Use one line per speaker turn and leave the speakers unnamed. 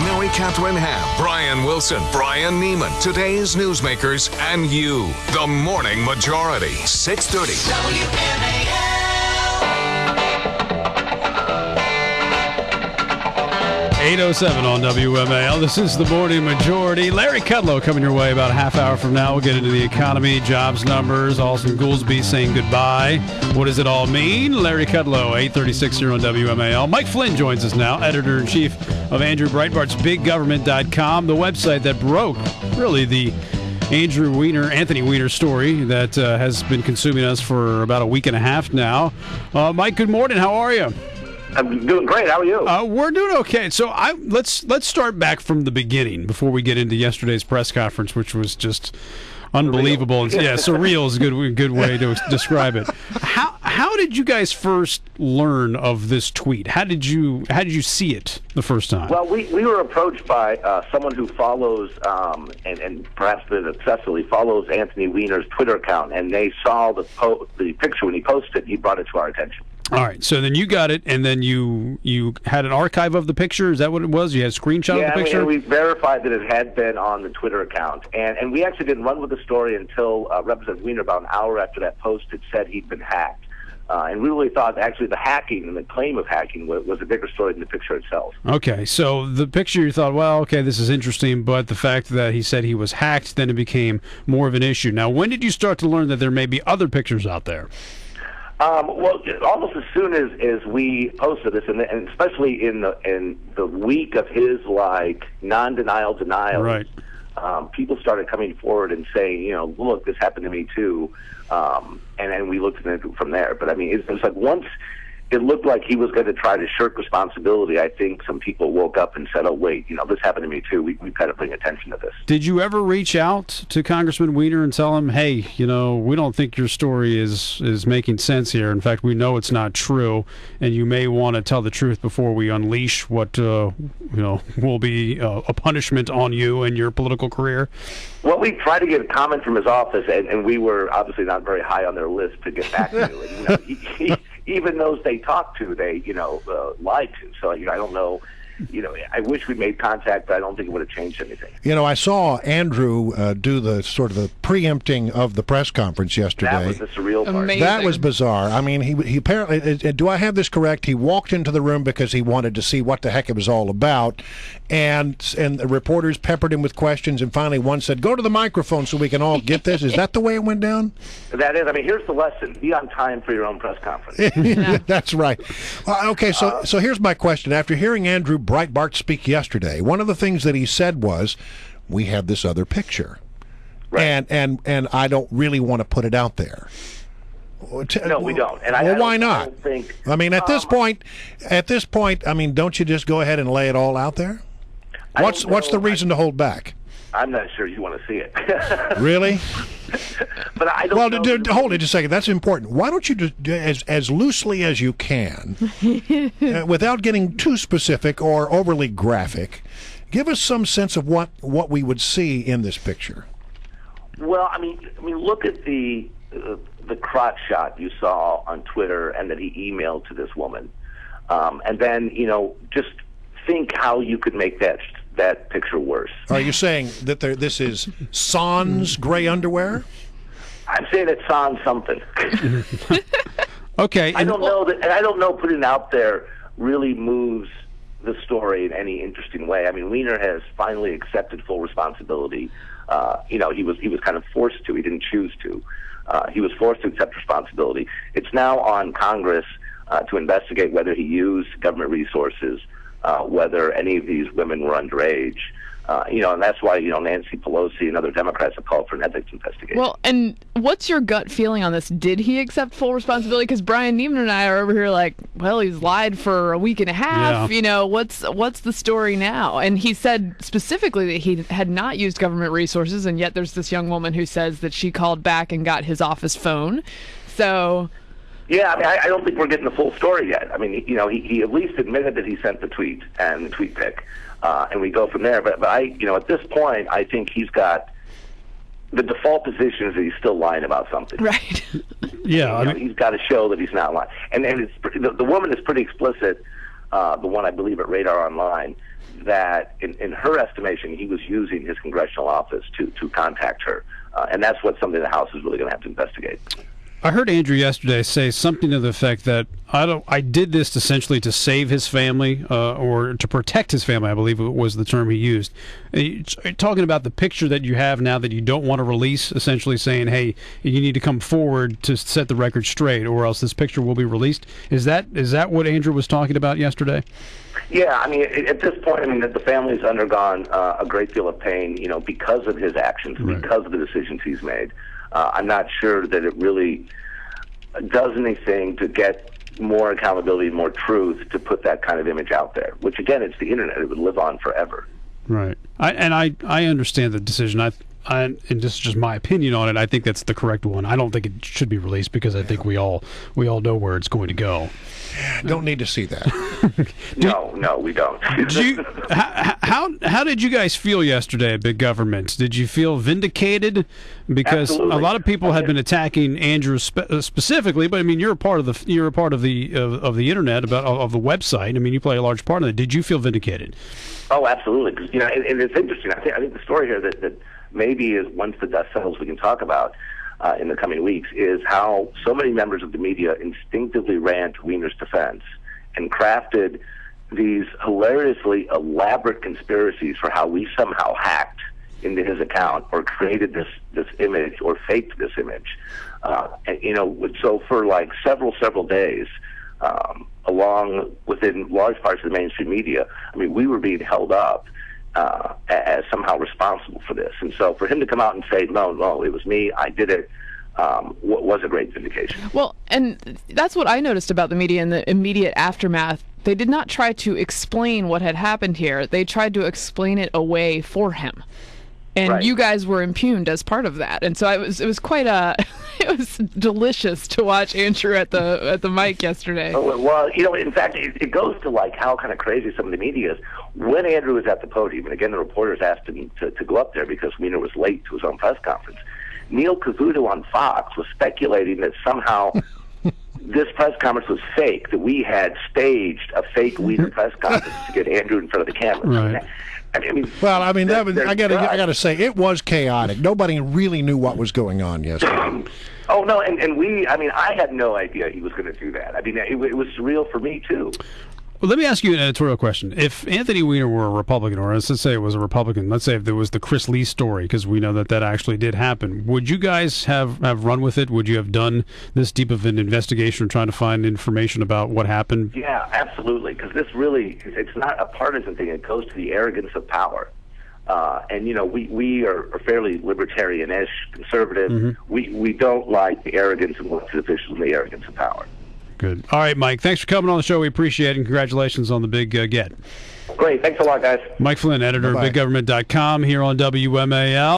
Mary Catherine Ham, Brian Wilson, Brian Neiman, today's newsmakers, and you. The Morning Majority, 630. WMAL.
8:07 on WMAL. This is the Morning Majority. Larry Kudlow coming your way about a half hour from now. We'll get into the economy, jobs numbers, Alston Goolsbee saying goodbye. What does it all mean? Larry Kudlow, 8:36 here on WMAL. Mike Flynn joins us now, editor-in-chief of Andrew Breitbart's BigGovernment.com, the website that broke, really, the Anthony Weiner story that has been consuming us for about a week and a half now. Mike, good morning. How are you?
I'm doing great. How are you?
We're doing okay. So let's start back from the beginning before we get into yesterday's press conference, which was just unbelievable. Surreal is a good way to describe it. How did you guys first learn of this tweet? How did you see it the first time?
Well, we were approached by someone who follows and perhaps obsessively follows Anthony Weiner's Twitter account, and they saw the picture when he posted it. He brought it to our attention.
All right, so then you got it, and then you had an archive of the picture. Is that what it was? You had a screenshot of the picture?
Yeah, we verified that it had been on the Twitter account. And we actually didn't run with the story until Representative Weiner, about an hour after that post, had said he'd been hacked. And we really thought actually the hacking and the claim of hacking was a bigger story than the picture itself.
Okay, so the picture you thought, well, okay, this is interesting, but the fact that he said he was hacked, then it became more of an issue. Now, when did you start to learn that there may be other pictures out there?
Well, almost as soon as we posted this, and especially in the week of his non-denial denial,
right.
People started coming forward and saying, look, this happened to me too, and then we looked at it from there. But I mean, it was like once it looked like he was going to try to shirk responsibility, I think some people woke up and said, oh, wait, this happened to me too. We've got to bring attention to this.
Did you ever reach out to Congressman Weiner and tell him, hey, we don't think your story is making sense here. In fact, we know it's not true, and you may want to tell the truth before we unleash what will be a punishment on you and your political career?
Well, we tried to get a comment from his office, and we were obviously not very high on their list to get back to. Even those they talked to, they lied to. So I don't know. I wish we made contact, but I don't think it would have changed anything.
I saw Andrew do the sort of the preempting of the press conference yesterday.
That was the surreal part.
Amazing.
That was bizarre. I mean, he apparently, do I have this correct? He walked into the room because he wanted to see what the heck it was all about, and the reporters peppered him with questions, and finally one said, go to the microphone so we can all get this. Is that the way it went down?
That is. I mean, here's the lesson. Be on time for your own press conference.
That's right. Okay, so here's my question. After hearing Andrew Breitbart speak yesterday, one of the things that he said was, we have this other picture.
Right.
And I don't really want to put it out there.
No, we don't. And
why not?
I don't think,
I mean, at this point, I mean, don't you just go ahead and lay it all out there? What's the reason to hold back?
I'm not sure you want to see it.
Really?
But I don't know.
Well, hold it just a second. That's important. Why don't you just, as loosely as you can, without getting too specific or overly graphic, give us some sense of what we would see in this picture.
Well, I mean, look at the crotch shot you saw on Twitter and that he emailed to this woman, and then just think how you could make that picture worse.
Are you saying that this is sans gray underwear?
I'm saying it's sans something.
Okay.
I don't know that, and I don't know putting it out there really moves the story in any interesting way. I mean, Weiner has finally accepted full responsibility. He was kind of forced to. He didn't choose to. He was forced to accept responsibility. It's now on Congress to investigate whether he used government resources, whether any of these women were underage. And that's why, Nancy Pelosi and other Democrats have called for an ethics investigation.
Well, and what's your gut feeling on this? Did he accept full responsibility? Because Brian Neiman and I are over here like, well, he's lied for a week and a half.
Yeah.
What's the story now? And he said specifically that he had not used government resources, and yet there's this young woman who says that she called back and got his office phone. So...
Yeah, I mean, I don't think we're getting the full story yet. I mean, he at least admitted that he sent the tweet and the tweet pic, and we go from there. But at this point, I think he's got the default position is that he's still lying about something.
Right.
Yeah.
He's got to show that he's not lying. And the woman is pretty explicit the one I believe at Radar Online, that in her estimation, he was using his congressional office to contact her. And that's what something the House is really going to have to investigate.
I heard Andrew yesterday say something to the effect that I did this essentially to save his family or to protect his family, I believe was the term he used. Talking about the picture that you have now that you don't want to release, essentially saying, hey, you need to come forward to set the record straight or else this picture will be released. Is that what Andrew was talking about yesterday?
Yeah, I mean, at this point, I mean, the family's undergone a great deal of pain, because of his actions, right, because of the decisions he's made. I'm not sure that it really does anything to get more accountability, more truth, to put that kind of image out there, which, again, it's the Internet. It would live on forever. Right.
I understand the decision. And this is just my opinion on it. I think that's the correct one. I don't think it should be released because I think we all know where it's going to go.
Don't need to see that.
No, we don't.
How did you guys feel yesterday at Big Government? Did you feel vindicated? Because
Absolutely.
A lot of people had been attacking Andrew specifically, but I mean, you're a part of the internet, of the website. I mean, you play a large part of it. Did you feel vindicated?
Oh, absolutely. Because and it's interesting. I think the story here that maybe is, once the dust settles, we can talk about in the coming weeks, is how so many members of the media instinctively ran to Weiner's defense and crafted these hilariously elaborate conspiracies for how we somehow hacked into his account or created this image or faked this image. So for like several days, within large parts of the mainstream media, I mean, we were being held up as somehow responsible for this. And so for him to come out and say, no, it was me, I did it, was a great vindication.
Well, and that's what I noticed about the media in the immediate aftermath. They did not try to explain what had happened here. They tried to explain it away for him. And
right.
You guys were impugned as part of that. And so it was quite it was delicious to watch Andrew at the mic yesterday.
Oh, well, in fact, it goes to like how kind of crazy some of the media is. When Andrew was at the podium, and again, the reporters asked him to go up there because Weiner was late to his own press conference, Neil Cavuto on Fox was speculating that somehow this press conference was fake, that we had staged a fake Weiner press conference to get Andrew in front of the cameras.
Right.
I got to say, it was chaotic. Nobody really knew what was going on yesterday.
Oh, no, and I had no idea he was going to do that. I mean, it was surreal for me, too.
Well, let me ask you an editorial question. If Anthony Weiner were a Republican, or let's say it was a Republican, let's say if there was the Chris Lee story, because we know that actually did happen, would you guys have run with it? Would you have done this deep of an investigation trying to find information about what happened?
Yeah, absolutely, because this really, it's not a partisan thing. It goes to the arrogance of power. And, we are fairly libertarian-ish, conservative. Mm-hmm. We don't like the arrogance of elected officials and the arrogance of power.
Good. All right, Mike, thanks for coming on the show. We appreciate it, and congratulations on the big get.
Great. Thanks a lot, guys.
Mike Flynn, editor of BigGovernment.com here on WMAL.